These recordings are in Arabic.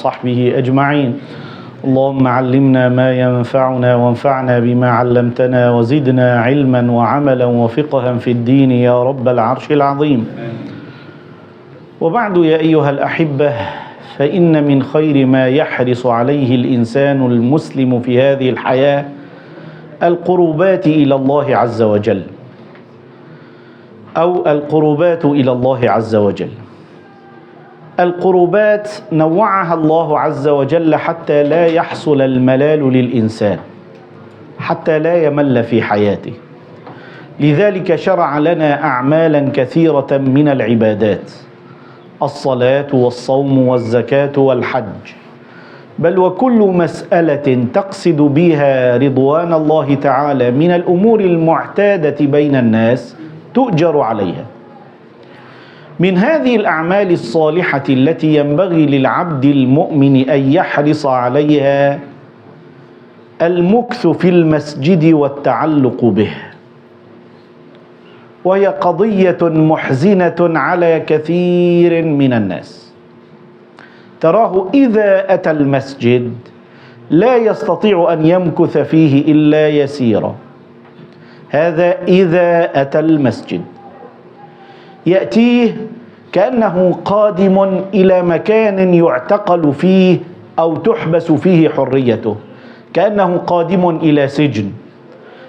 وصحبه أجمعين. اللهم علمنا ما ينفعنا وانفعنا بما علمتنا وزدنا علما وعملا وفقها في الدين يا رب العرش العظيم. وبعد يا أيها الأحبة، فإن من خير ما يحرص عليه الإنسان المسلم في هذه الحياة القربات إلى الله عز وجل، أو القربات إلى الله عز وجل. القربات نوعها الله عز وجل حتى لا يحصل الملال للإنسان، حتى لا يمل في حياته. لذلك شرع لنا أعمالا كثيرة من العبادات: الصلاة والصوم والزكاة والحج، بل وكل مسألة تقصد بها رضوان الله تعالى من الأمور المعتادة بين الناس تؤجر عليها. من هذه الأعمال الصالحة التي ينبغي للعبد المؤمن أن يحرص عليها المكث في المسجد والتعلق به، وهي قضية محزنة على كثير من الناس. تراه إذا أتى المسجد لا يستطيع أن يمكث فيه إلا يسيرا. هذا إذا أتى المسجد، يأتيه كأنه قادم إلى مكان يعتقل فيه أو تحبس فيه حريته، كأنه قادم إلى سجن،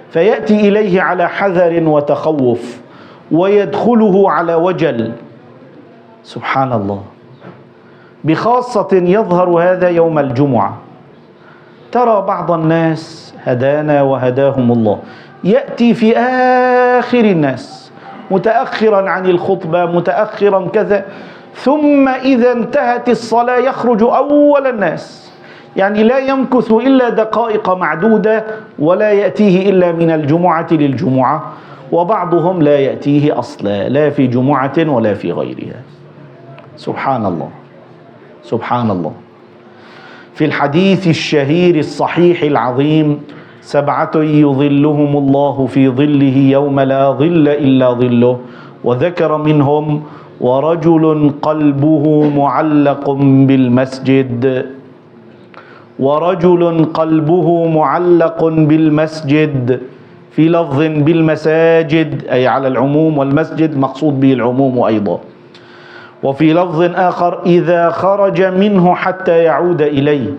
فيأتي إليه على حذر وتخوف ويدخله على وجل. سبحان الله. بخاصة يظهر هذا يوم الجمعة. ترى بعض الناس هدانا وهداهم الله يأتي في آخر الناس، متأخرا عن الخطبة، متأخرا كذا، ثم إذا انتهت الصلاة يخرج أول الناس، يعني لا يمكث إلا دقائق معدودة، ولا يأتيه إلا من الجمعة للجمعة، وبعضهم لا يأتيه أصلا، لا في جمعة ولا في غيرها. سبحان الله، سبحان الله. في الحديث الشهير الصحيح العظيم: 7 يظلهم الله في ظله يوم لا ظل إلا ظله، وذكر منهم: ورجل قلبه معلق بالمسجد. ورجل قلبه معلق بالمسجد، في لفظ بالمساجد أي على العموم، والمسجد مقصود به العموم أيضا. وفي لفظ آخر: إذا خرج منه حتى يعود إليه.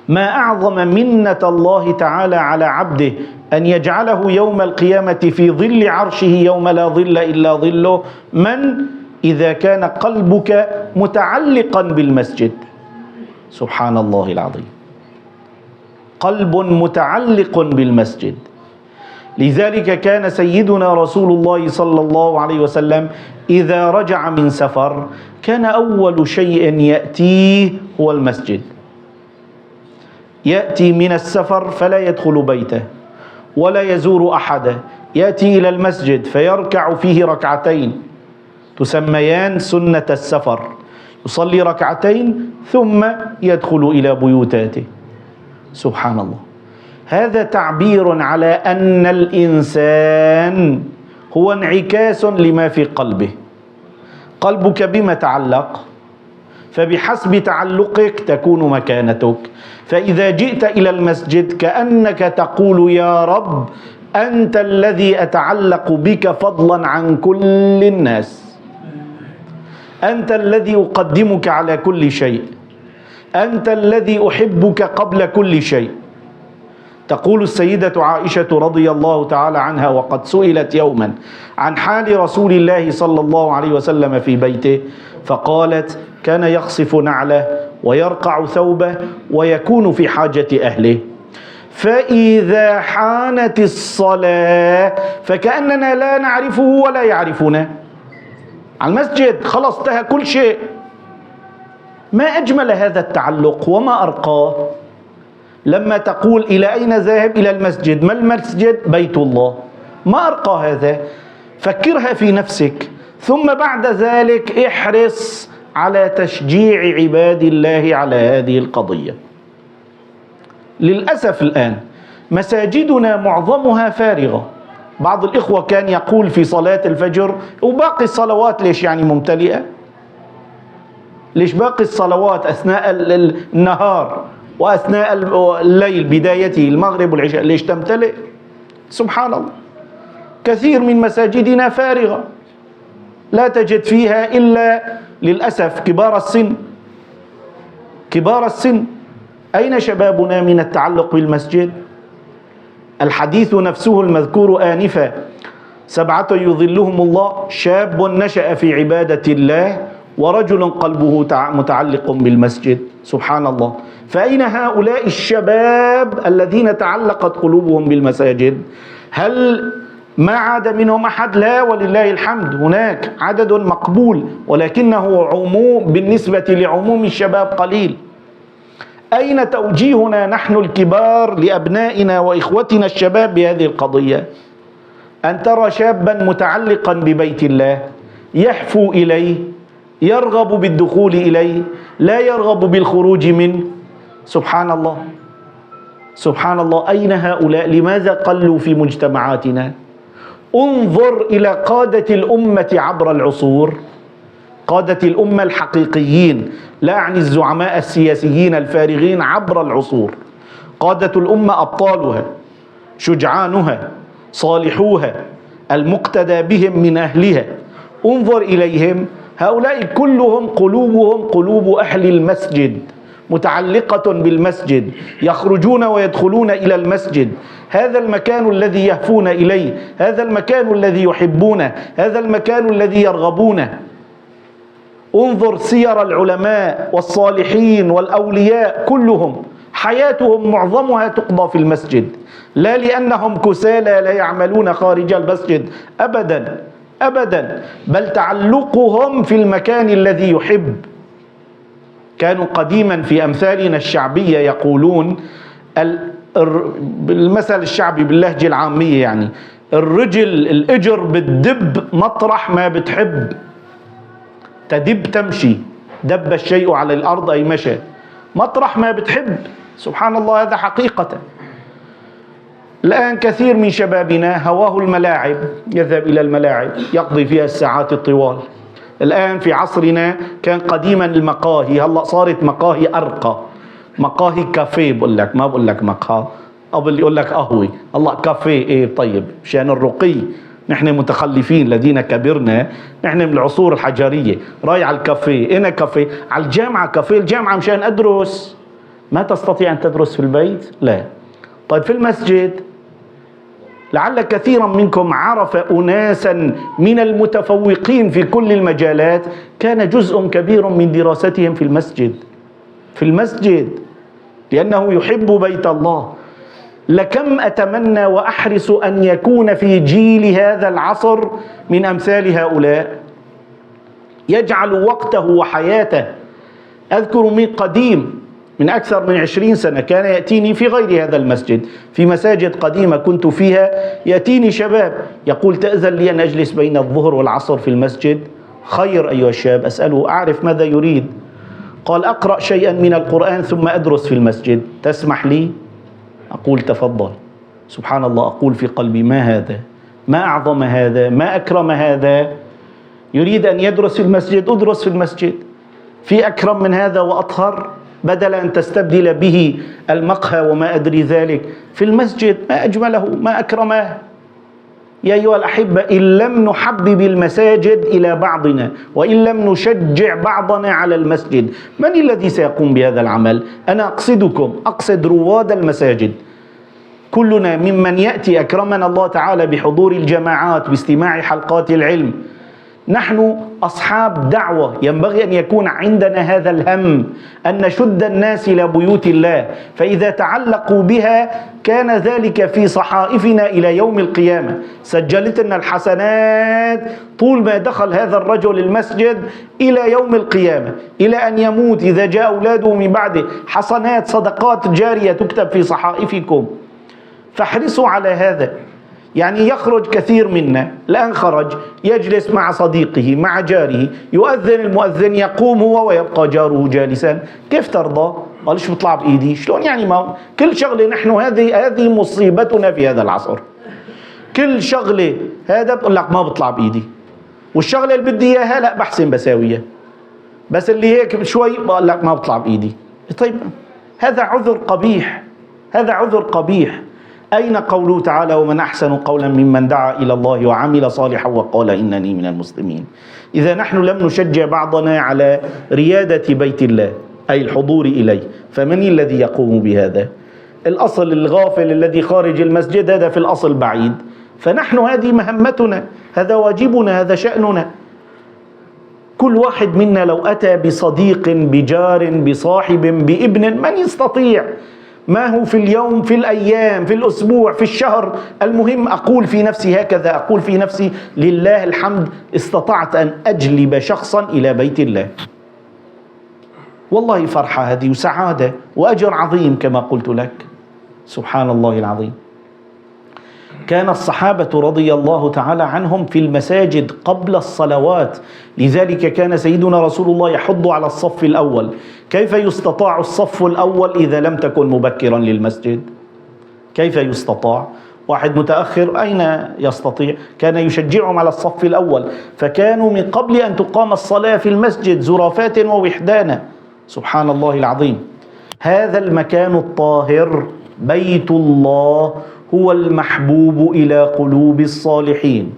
ما أعظم منة الله تعالى على عبده أن يجعله يوم القيامة في ظل عرشه يوم لا ظل إلا ظله، من إذا كان قلبك متعلقا بالمسجد. سبحان الله العظيم. قلب متعلق بالمسجد. لذلك كان سيدنا رسول الله صلى الله عليه وسلم إذا رجع من سفر كان أول شيء يأتيه هو المسجد. يأتي من السفر فلا يدخل بيته ولا يزور أحدا، يأتي إلى المسجد فيركع فيه ركعتين تسميان سنة السفر، يصلي ركعتين ثم يدخل إلى بيوتاته. سبحان الله. هذا تعبير على أن الإنسان هو انعكاس لما في قلبه. قلبك بما تعلق، فبحسب تعلقك تكون مكانتك. فإذا جئت إلى المسجد كأنك تقول: يا رب أنت الذي أتعلق بك فضلا عن كل الناس، أنت الذي أقدمك على كل شيء، أنت الذي أحبك قبل كل شيء. تقول السيدة عائشة رضي الله تعالى عنها وقد سئلت يوما عن حال رسول الله صلى الله عليه وسلم في بيته، فقالت: كان يخصف نعله ويرقع ثوبه ويكون في حاجة أهله، فإذا حانت الصلاة فكأننا لا نعرفه ولا يعرفنا. على المسجد خلص انتهى كل شيء. ما أجمل هذا التعلق وما أرقاه. لما تقول: إلى أين ذاهب؟ إلى المسجد. ما المسجد؟ بيت الله. ما أرقى هذا. فكرها في نفسك، ثم بعد ذلك احرص على تشجيع عباد الله على هذه القضية. للأسف الآن مساجدنا معظمها فارغة. بعض الإخوة كان يقول في صلاة الفجر: وباقي الصلوات ليش يعني ممتلئة؟ ليش باقي الصلوات أثناء النهار وأثناء الليل بدايته المغرب والعشاء ليش تمتلئ؟ سبحان الله. كثير من مساجدنا فارغة لا تجد فيها إلا للأسف كبار السن. كبار السن. أين شبابنا من التعلق بالمسجد؟ الحديث نفسه المذكور آنفا 7 يظلهم الله شاب نشأ في عبادة الله ورجل قلبه متعلق بالمسجد. سبحان الله. فأين هؤلاء الشباب الذين تعلقت قلوبهم بالمساجد؟ هل ما عاد منهم أحد؟ لا ولله الحمد، هناك عدد مقبول ولكنه عموم بالنسبة لعموم الشباب قليل. أين توجيهنا نحن الكبار لأبنائنا وإخوتنا الشباب بهذه القضية؟ أن ترى شابا متعلقا ببيت الله يحفو إليه، يرغب بالدخول إليه، لا يرغب بالخروج منه. سبحان الله. سبحان الله. أين هؤلاء؟ لماذا قلوا في مجتمعاتنا؟ انظر إلى قادة الأمة عبر العصور، قادة الأمة الحقيقيين، لا أعني الزعماء السياسيين الفارغين، عبر العصور. قادة الأمة أبطالها، شجعانها، صالحوها، المقتدى بهم من أهلها. انظر إليهم، هؤلاء كلهم قلوبهم قلوب أهل المسجد، متعلقة بالمسجد، يخرجون ويدخلون إلى المسجد. هذا المكان الذي يهفون إليه، هذا المكان الذي يحبونه، هذا المكان الذي يرغبونه. انظر سير العلماء والصالحين والأولياء، كلهم حياتهم معظمها تقضى في المسجد، لا لأنهم كسالى لا يعملون خارج المسجد أبدا أبدا، بل تعلقهم في المكان الذي يحب. كانوا قديما في أمثالنا الشعبية يقولون بالمثل الشعبي باللهجة العامية يعني الإجر بتدب مطرح ما بتحب. تدب تمشي، دب الشيء على الأرض أي مشى مطرح ما بتحب. سبحان الله. هذا حقيقة. الآن كثير من شبابنا هواه الملاعب، يذهب إلى الملاعب يقضي فيها الساعات الطوال. الآن في عصرنا كان قديما المقاهي، هلأ صارت مقاهي أرقى، مقاهي كافيه. بقول لك ما بقول لك مقهى، قبل يقول لك قهوة، الله كافيه. إيه طيب مشان الرقي. نحن متخلفين الذين كبرنا، نحن من العصور الحجرية. راي على الكافيه، هنا كافيه، على الجامعة كافيه. الجامعة مشان أدرس، ما تستطيع أن تدرس في البيت؟ لا. طيب في المسجد؟ لعل كثيرا منكم عرف أناسا من المتفوقين في كل المجالات كان جزء كبير من دراستهم في المسجد، في المسجد، لأنه يحب بيت الله. لكم أتمنى وأحرص أن يكون في جيل هذا العصر من أمثال هؤلاء يجعل وقته وحياته. أذكر من قديم، من أكثر من 20 سنة، كان يأتيني في غير هذا المسجد، في مساجد قديمة كنت فيها، يأتيني شباب يقول تأذن لي أن أجلس بين الظهر والعصر في المسجد؟ خير أيها الشاب. أسأله أعرف ماذا يريد. قال أقرأ شيئا من القرآن ثم أدرس في المسجد، تسمح لي؟ أقول تفضل. سبحان الله. أقول في قلبي ما هذا، ما أعظم هذا، ما أكرم هذا. يريد أن يدرس في المسجد، أدرس في المسجد. في أكرم من هذا وأطهر؟ بدل أن تستبدل به المقهى وما أدري ذلك، في المسجد ما أجمله، ما أكرمه. يا أيها الأحبة، إن لم نحبب المساجد إلى بعضنا وإن لم نشجع بعضنا على المسجد، من الذي سيقوم بهذا العمل؟ أنا أقصدكم، أقصد رواد المساجد. كلنا ممن يأتي أكرمنا الله تعالى بحضور الجماعات، باستماع حلقات العلم. نحن أصحاب دعوة، ينبغي أن يكون عندنا هذا الهم أن نشد الناس إلى بيوت الله، فإذا تعلقوا بها كان ذلك في صحائفنا إلى يوم القيامة. سجلت لنا الحسنات طول ما دخل هذا الرجل المسجد إلى يوم القيامة، إلى أن يموت إذا جاء أولاده من بعده، حسنات صدقات جارية تكتب في صحائفكم. فاحرصوا على هذا. يعني يخرج كثير منا، الآن خرج يجلس مع صديقه مع جاره، يؤذن المؤذن، يقوم هو ويبقى جاره جالسا. كيف ترضى؟ قال ليش بطلع بإيدي؟ شلون يعني؟ ما كل شغلة نحن هذه مصيبتنا في هذا العصر. كل شغلة هذا بقول لك ما بطلع بإيدي، والشغلة اللي بدي إياها لا بحسن بساويها. بس اللي هيك شوي بقول لك ما بطلع بإيدي. طيب هذا عذر قبيح، هذا عذر قبيح. أين قوله تعالى ومن أحسن قولا ممن دعا إلى الله وعمل صالحا وقال إنني من المسلمين؟ إذا نحن لم نشجع بعضنا على ريادة بيت الله أي الحضور إليه، فمن الذي يقوم بهذا؟ الأصل الغافل الذي خارج المسجد هذا في الأصل بعيد، فنحن هذه مهمتنا، هذا واجبنا، هذا شأننا. كل واحد منا لو أتى بصديق بجار بصاحب بابن، من يستطيع؟ ما هو في اليوم، في الأيام، في الأسبوع، في الشهر، المهم أقول في نفسي هكذا، أقول في نفسي لله الحمد استطعت أن أجلب شخصا إلى بيت الله. والله فرحة هذه وسعادة وأجر عظيم كما قلت لك. سبحان الله العظيم. كان الصحابة رضي الله تعالى عنهم في المساجد قبل الصلوات، لذلك كان سيدنا رسول الله يحض على الصف الأول. كيف يستطاع الصف الأول إذا لم تكن مبكرا للمسجد؟ كيف يستطاع؟ واحد متأخر أين يستطيع؟ كان يشجعهم على الصف الأول، فكانوا من قبل أن تقام الصلاة في المسجد زرافات ووحدانا. سبحان الله العظيم. هذا المكان الطاهر بيت الله هو المحبوب إلى قلوب الصالحين،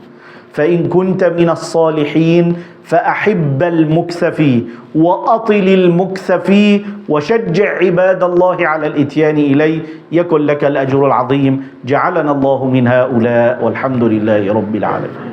فإن كنت من الصالحين فأحب المكث فيه وأطل المكث فيه وشجع عباد الله على الإتيان إليه، يكن لك الأجر العظيم. جعلنا الله من هؤلاء، والحمد لله رب العالمين.